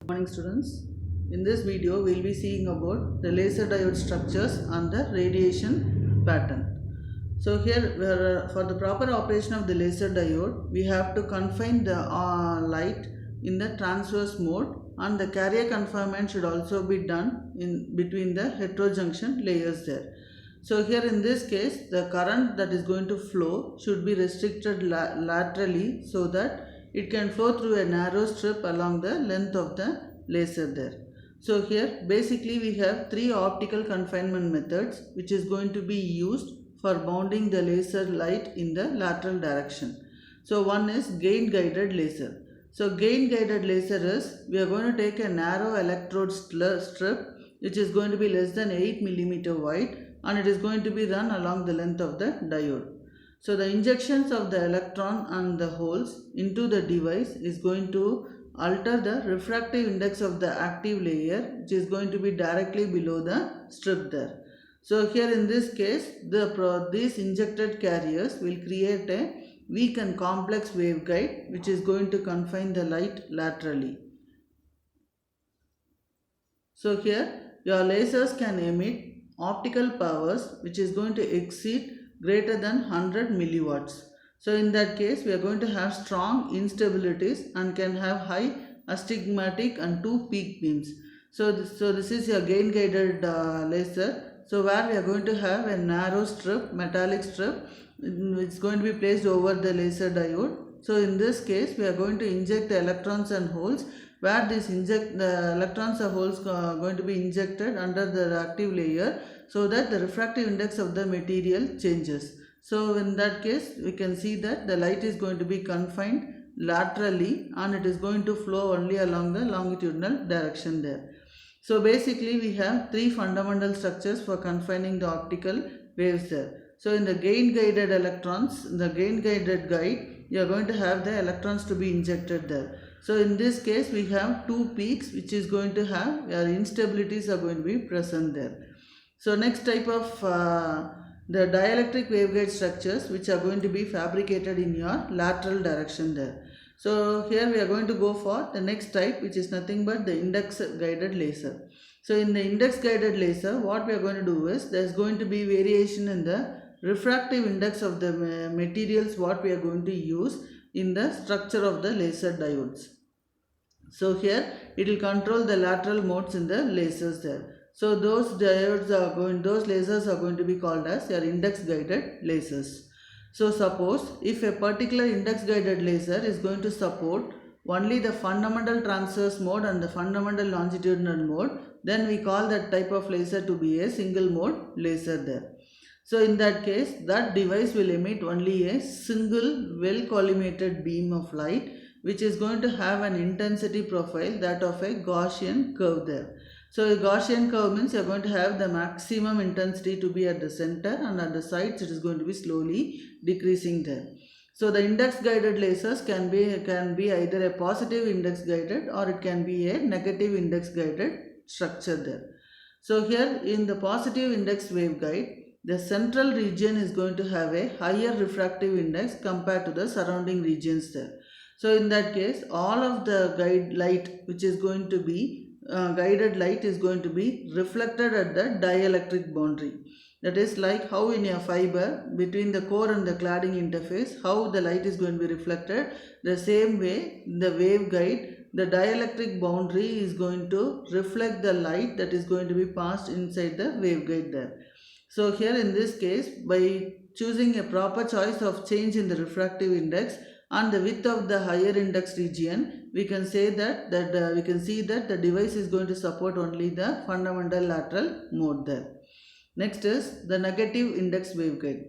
Good morning students. In this video we will be seeing about the laser diode structures and the radiation pattern. So here for the proper operation of the laser diode we have to confine the light in the transverse mode, and the carrier confinement should also be done in between the heterojunction layers there. So here in this case the current that is going to flow should be restricted laterally so that it can flow through a narrow strip along the length of the laser there. So here basically we have three optical confinement methods which is going to be used for bounding the laser light in the lateral direction. So one is gain guided laser. So gain guided laser is we are going to take a narrow electrode strip which is going to be less than 8 mm wide, and it is going to be run along the length of the diode. So the injections of the electron and the holes into the device is going to alter the refractive index of the active layer, which is going to be directly below the strip there. So here in this case these injected carriers will create a weak and complex waveguide which is going to confine the light laterally. So here your lasers can emit optical powers which is going to exceed greater than 100 milliwatts. So in that case we are going to have strong instabilities and can have high astigmatic and two peak beams. So this is your gain guided laser. So where we are going to have a narrow strip, metallic strip, which is going to be placed over the laser diode. So in this case we are going to inject the electrons and holes, where the electrons or holes are going to be injected under the active layer so that the refractive index of the material changes. So in that case we can see that the light is going to be confined laterally and it is going to flow only along the longitudinal direction there. So basically we have three fundamental structures for confining the optical waves there. So in the gain guided electrons, in the gain guided guide, you are going to have the electrons to be injected there. So in this case we have two peaks which is going to have instabilities are going to be present there. So next type of the dielectric waveguide structures which are going to be fabricated in your lateral direction there. So here we are going to go for the next type, which is nothing but the index guided laser. So in the index guided laser what we are going to do is there is going to be variation in the refractive index of the materials what we are going to use in the structure of the laser diodes. So here it will control the lateral modes in the lasers there. So those lasers are going to be called as your index guided lasers. So suppose if a particular index guided laser is going to support only the fundamental transverse mode and the fundamental longitudinal mode, then we call that type of laser to be a single mode laser there. So in that case that device will emit only a single well collimated beam of light which is going to have an intensity profile that of a Gaussian curve there. So a Gaussian curve means you are going to have the maximum intensity to be at the center, and at the sides it is going to be slowly decreasing there. So the index guided lasers can be either a positive index guided or it can be a negative index guided structure there. So here in the positive index waveguide, the central region is going to have a higher refractive index compared to the surrounding regions there. So in that case all of the guided light which is going to be reflected at the dielectric boundary. That is like how in a fiber between the core and the cladding interface how the light is going to be reflected, the same way the waveguide, the dielectric boundary is going to reflect the light that is going to be passed inside the waveguide there. So here in this case by choosing a proper choice of change in the refractive index and the width of the higher index region, we can say that we can see that the device is going to support only the fundamental lateral mode there. Next is the negative index waveguide.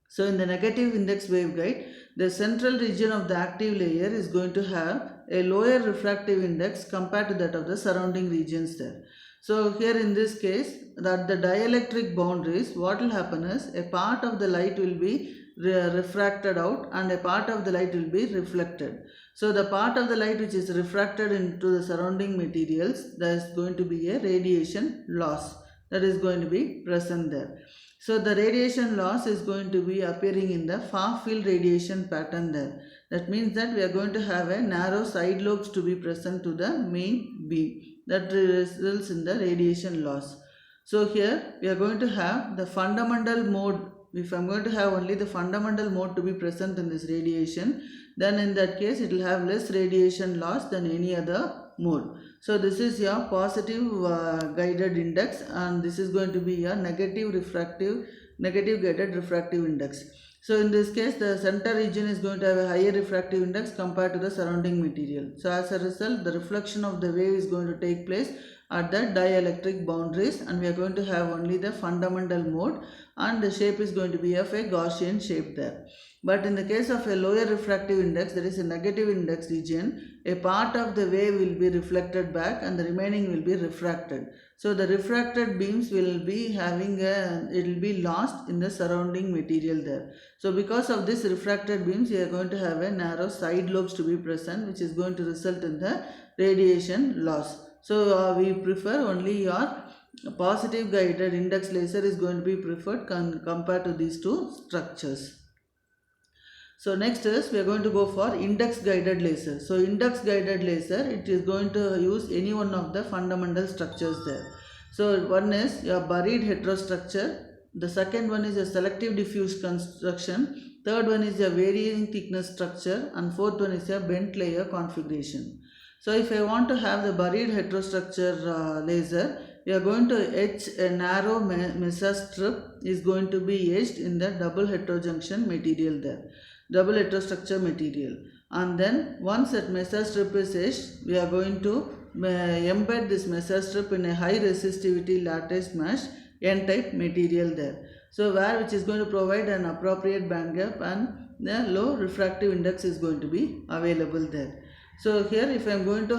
So in the negative index waveguide, the central region of the active layer is going to have a lower refractive index compared to that of the surrounding regions there. So here in this case that the dielectric boundaries, what will happen is a part of the light will be refracted out and a part of the light will be reflected. So the part of the light which is refracted into the surrounding materials, there is going to be a radiation loss that is going to be present there. So the radiation loss is going to be appearing in the far field radiation pattern there. That means that we are going to have a narrow side lobes to be present to the main beam. That results in the radiation loss. So here we are going to have the fundamental mode. If I am going to have only the fundamental mode to be present in this radiation, then in that case it will have less radiation loss than any other mode. So this is your positive guided index, and this is going to be your negative guided refractive index. So in this case, the center region is going to have a higher refractive index compared to the surrounding material. So as a result, the reflection of the wave is going to take place at the dielectric boundaries, and we are going to have only the fundamental mode, and the shape is going to be of a Gaussian shape there. But in the case of a lower refractive index, that is a negative index region, a part of the wave will be reflected back and the remaining will be refracted. So the refracted beams will be it will be lost in the surrounding material there. So because of this refracted beams, you are going to have a narrow side lobes to be present, which is going to result in the radiation loss. So we prefer only your positive guided index laser is going to be preferred compared to these two structures. So next is we are going to go for index guided laser. So index guided laser, it is going to use any one of the fundamental structures there. So one is your buried heterostructure, the second one is a selective diffuse construction, third one is a varying thickness structure, and fourth one is a bent layer configuration. So if I want to have the buried heterostructure laser, we are going to etch a narrow mesostrip is going to be etched in the double heterojunction material there. Double heterostructure material, and then once that mesostrip is etched, we are going to embed this mesostrip in a high resistivity lattice mesh N-type material there. So which is going to provide an appropriate band gap, and the low refractive index is going to be available there. So here if I am going to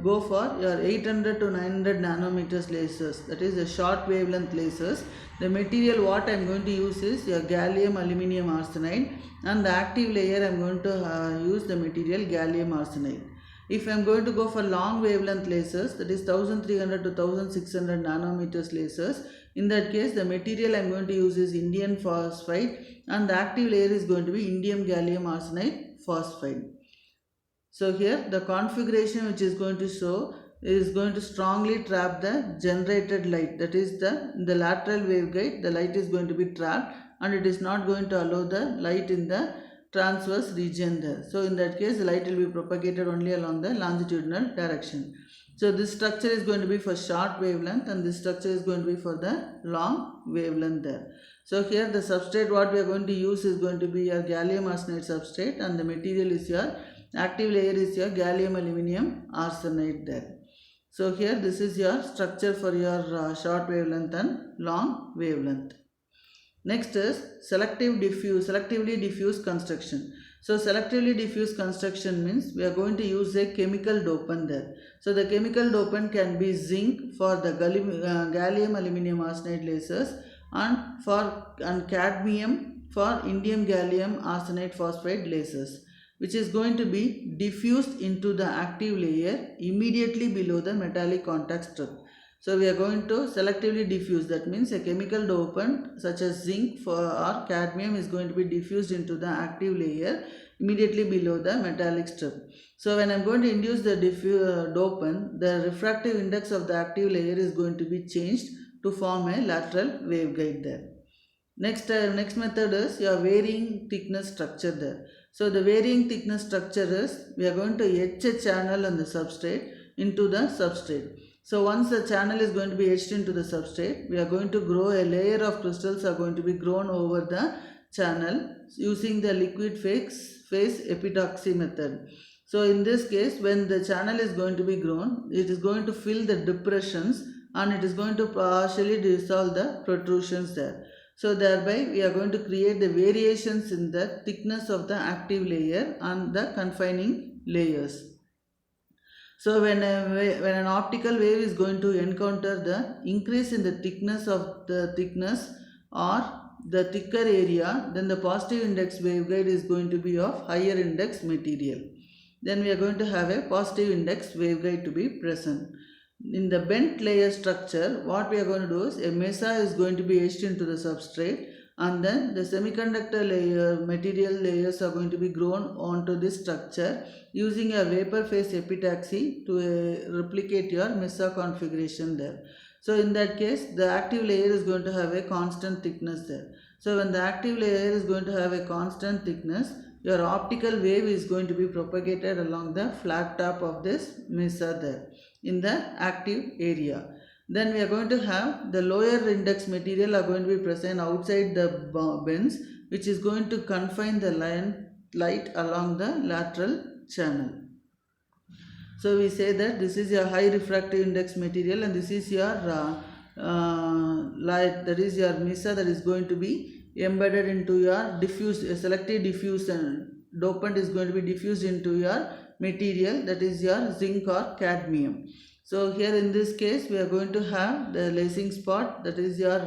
go for your 800 to 900 nanometers lasers, that is the short wavelength lasers, the material what I am going to use is your gallium aluminum arsenide, and the active layer I am going to use the material gallium arsenide. If I am going to go for long wavelength lasers, that is 1300 to 1600 nanometers lasers, in that case the material I am going to use is indium phosphide, and the active layer is going to be indium gallium arsenide phosphide. So here the configuration which is going to show is going to strongly trap the generated light, that is the lateral waveguide, the light is going to be trapped and it is not going to allow the light in the transverse region there. So in that case the light will be propagated only along the longitudinal direction. So this structure is going to be for short wavelength and this structure is going to be for the long wavelength there. So here the substrate what we are going to use is going to be your gallium arsenide substrate, and the material is your active layer is your gallium aluminum arsenide there. So here this is your structure for your short wavelength and long wavelength. Next is selectively diffuse construction. So selectively diffuse construction means we are going to use a chemical dopant there. So the chemical dopant can be zinc for the gallium aluminum arsenide lasers, and cadmium for indium gallium arsenide phosphide lasers, which is going to be diffused into the active layer immediately below the metallic contact strip. So we are going to selectively diffuse, that means a chemical dopant such as zinc or cadmium is going to be diffused into the active layer immediately below the metallic strip. So when I am going to induce the dopant, the refractive index of the active layer is going to be changed to form a lateral waveguide there. Next method is your varying thickness structure there. So the varying thickness structure is we are going to etch a channel on the substrate into the substrate. So once the channel is going to be etched into the substrate, we are going to grow a layer of crystals are going to be grown over the channel using the liquid phase epitaxy method. So in this case, when the channel is going to be grown, it is going to fill the depressions and it is going to partially dissolve the protrusions there. So thereby we are going to create the variations in the thickness of the active layer and the confining layers. So when an optical wave is going to encounter the increase in the thickness of the thickness or the thicker area, then the positive index waveguide is going to be of higher index material. Then we are going to have a positive index waveguide to be present. In the bent layer structure, what we are going to do is a mesa is going to be etched into the substrate, and then the semiconductor layer, material layers are going to be grown onto this structure using a vapor phase epitaxy to replicate your MESA configuration there. So in that case, the active layer is going to have a constant thickness there. So when the active layer is going to have a constant thickness, your optical wave is going to be propagated along the flat top of this MESA there in the active area. Then we are going to have the lower index material are going to be present outside the bends, which is going to confine the light along the lateral channel. So we say that this is your high refractive index material and this is your light, that is your MESA, that is going to be embedded into your selective diffusion. Dopant is going to be diffused into your material, that is your zinc or cadmium. So here in this case we are going to have the lacing spot, that is your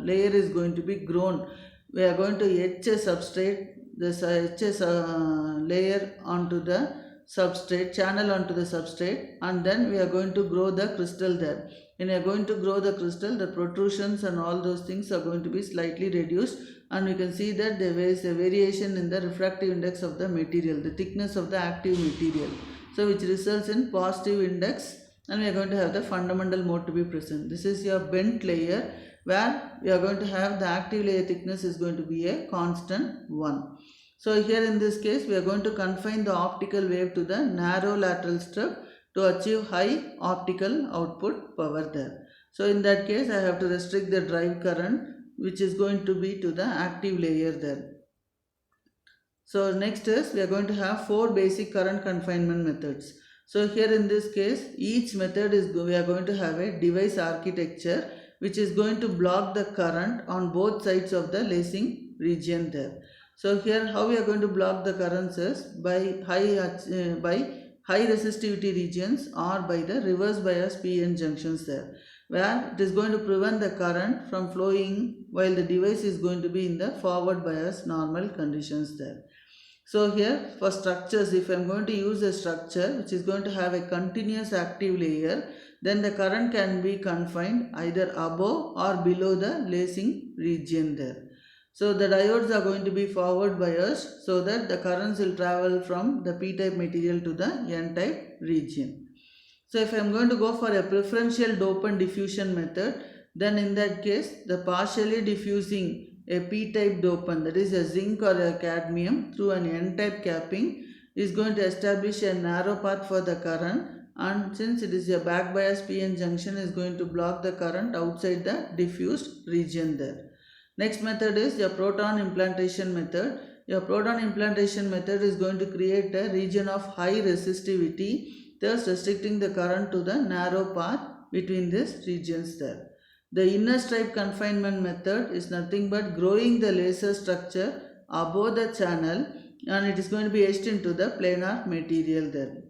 layer is going to be grown. We are going to etch a substrate, this layer onto the substrate, channel onto the substrate, and then we are going to grow the crystal there. When you are going to grow the crystal, the protrusions and all those things are going to be slightly reduced, and you can see that there is a variation in the refractive index of the material, the thickness of the active material, so which results in positive index, and we are going to have the fundamental mode to be present. This is your bent layer where we are going to have the active layer thickness is going to be a constant 1. So here in this case we are going to confine the optical wave to the narrow lateral strip to achieve high optical output power there. So in that case I have to restrict the drive current, which is going to be to the active layer there. So next is we are going to have 4 basic current confinement methods. So here in this case each method is we are going to have a device architecture which is going to block the current on both sides of the lacing region there. So here how we are going to block the currents is by high resistivity regions or by the reverse bias PN junctions there, where it is going to prevent the current from flowing while the device is going to be in the forward bias normal conditions there. So here for structures, if I am going to use a structure which is going to have a continuous active layer, then the current can be confined either above or below the lacing region there. So the diodes are going to be forward biased so that the currents will travel from the p-type material to the n-type region. So if I am going to go for a preferential dopant diffusion method, then in that case the partially diffusing a p-type dopant, that is a zinc or a cadmium, through an n-type capping is going to establish a narrow path for the current, and since it is a back bias PN junction is going to block the current outside the diffused region there. Next method is your proton implantation method. Your proton implantation method is going to create a region of high resistivity, thus restricting the current to the narrow path between these regions there. The inner stripe confinement method is nothing but growing the laser structure above the channel, and it is going to be etched into the planar material there.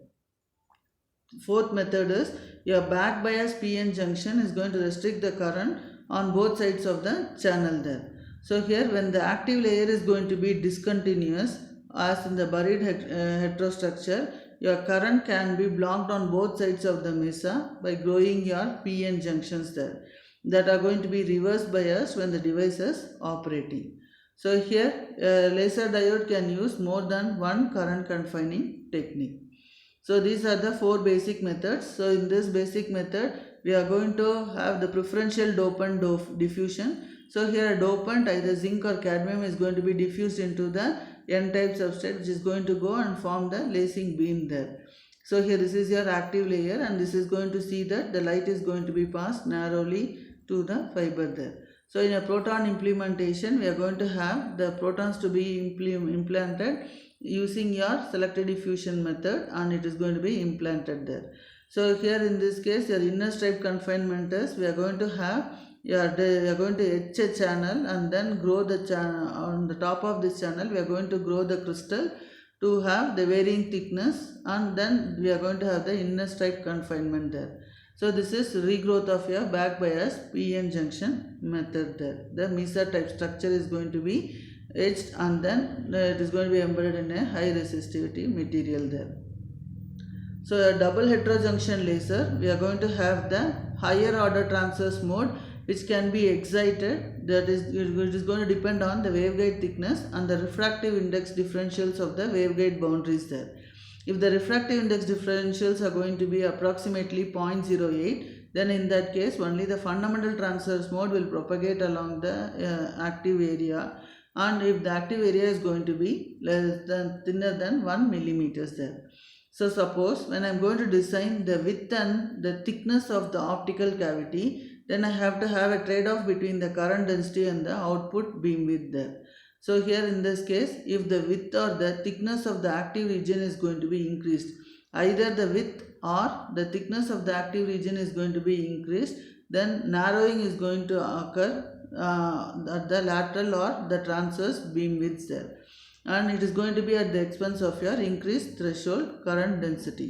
Fourth method is your back bias PN junction is going to restrict the current on both sides of the channel there. So here when the active layer is going to be discontinuous, as in the buried heterostructure, your current can be blocked on both sides of the MESA by growing your PN junctions there that are going to be reverse biased when the device is operating. So here a laser diode can use more than one current confining technique. So these are the 4 basic methods. So in this basic method we are going to have the preferential dopant diffusion. So here a dopant, either zinc or cadmium, is going to be diffused into the n-type substrate, which is going to go and form the lacing beam there. So here this is your active layer, and this is going to see that the light is going to be passed narrowly to the fiber there. So in a proton implementation we are going to have the protons to be implanted using your selective diffusion method, and it is going to be implanted there. So here in this case your inner stripe confinement is we are going to have we are going to etch a channel and then grow the channel. On the top of this channel we are going to grow the crystal to have the varying thickness, and then we are going to have the inner stripe confinement there. So this is regrowth of your back bias PN junction method there. The MESA type structure is going to be etched, and then it is going to be embedded in a high resistivity material there. So a double heterojunction laser, we are going to have the higher order transverse mode which can be excited, that is, it is going to depend on the waveguide thickness and the refractive index differentials of the waveguide boundaries there. If the refractive index differentials are going to be approximately 0.08, then in that case only the fundamental transverse mode will propagate along the active area, and if the active area is going to be thinner than 1 millimeters there. So suppose when I am going to design the width and the thickness of the optical cavity, then I have to have a trade-off between the current density and the output beam width there. So here in this case, if the width or the thickness of the active region is going to be increased, either the width or the thickness of the active region is going to be increased, then narrowing is going to occur at the lateral or the transverse beam widths there, and it is going to be at the expense of your increased threshold current density.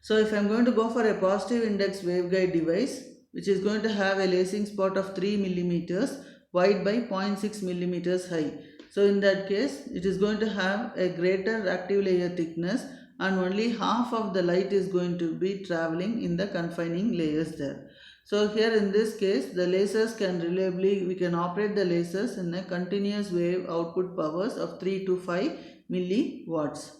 So if I am going to go for a positive index waveguide device, which is going to have a lacing spot of 3 millimeters wide by 0.6 millimeters high. So in that case, it is going to have a greater active layer thickness, and only half of the light is going to be traveling in the confining layers there. So here in this case, the lasers can reliably, we can operate the lasers in a continuous wave output powers of 3 to 5 milliwatts.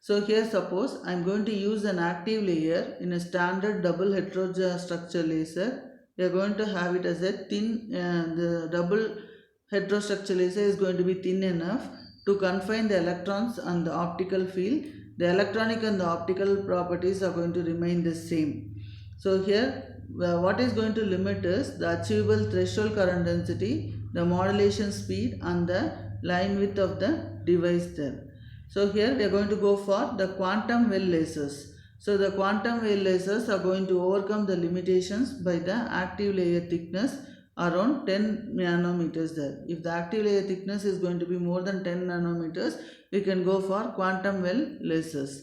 So here suppose I am going to use an active layer in a standard double heterostructure laser. We are going to have it as a thin, the double heterostructure laser is going to be thin enough to confine the electrons and the optical field. The electronic and the optical properties are going to remain the same. So here what is going to limit is the achievable threshold current density, the modulation speed and the line width of the device there. So here we are going to go for the quantum well lasers. So the quantum well lasers are going to overcome the limitations by the active layer thickness around 10 nanometers there. If the active layer thickness is going to be more than 10 nanometers, we can go for quantum well lasers.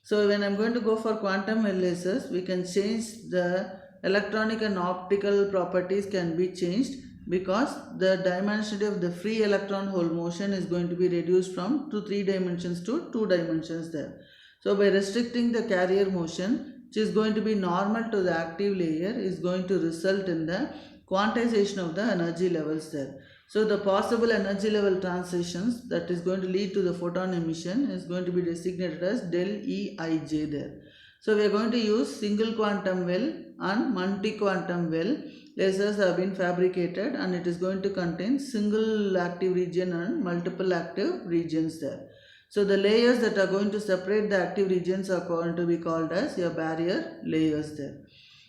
So when I am going to go for quantum well lasers, we can change the electronic and optical properties can be changed, because the dimensionality of the free electron hole motion is going to be reduced from 3 dimensions to 2 dimensions there. So by restricting the carrier motion, which is going to be normal to the active layer, is going to result in the quantization of the energy levels there. So the possible energy level transitions that is going to lead to the photon emission is going to be designated as del Eij there. So we are going to use single quantum well and multi-quantum well. Lasers have been fabricated and it is going to contain single active region and multiple active regions there. So the layers that are going to separate the active regions are going to be called as your barrier layers there.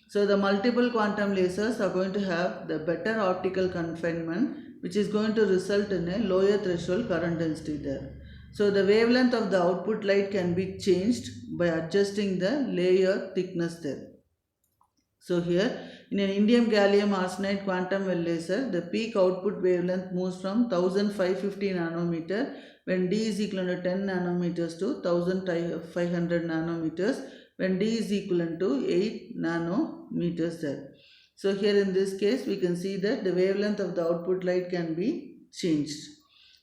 So the multiple quantum lasers are going to have the better optical confinement, which is going to result in a lower threshold current density there. So the wavelength of the output light can be changed by adjusting the layer thickness there. So here in an indium gallium arsenide quantum well laser, the peak output wavelength moves from 1550 nanometer when D is equivalent to 10 nanometers to 1500 nanometers when D is equivalent to 8 nanometers there. So here in this case we can see that the wavelength of the output light can be changed.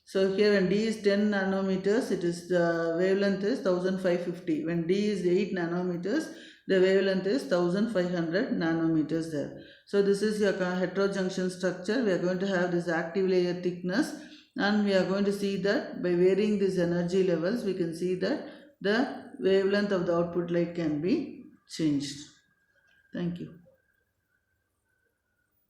So here when D is 10 nanometers, it is the wavelength is 1550. When D is 8 nanometers, the wavelength is 1500 nanometers there. So this is your heterojunction structure. We are going to have this active layer thickness, and we are going to see that by varying these energy levels, we can see that the wavelength of the output light can be changed. Thank you.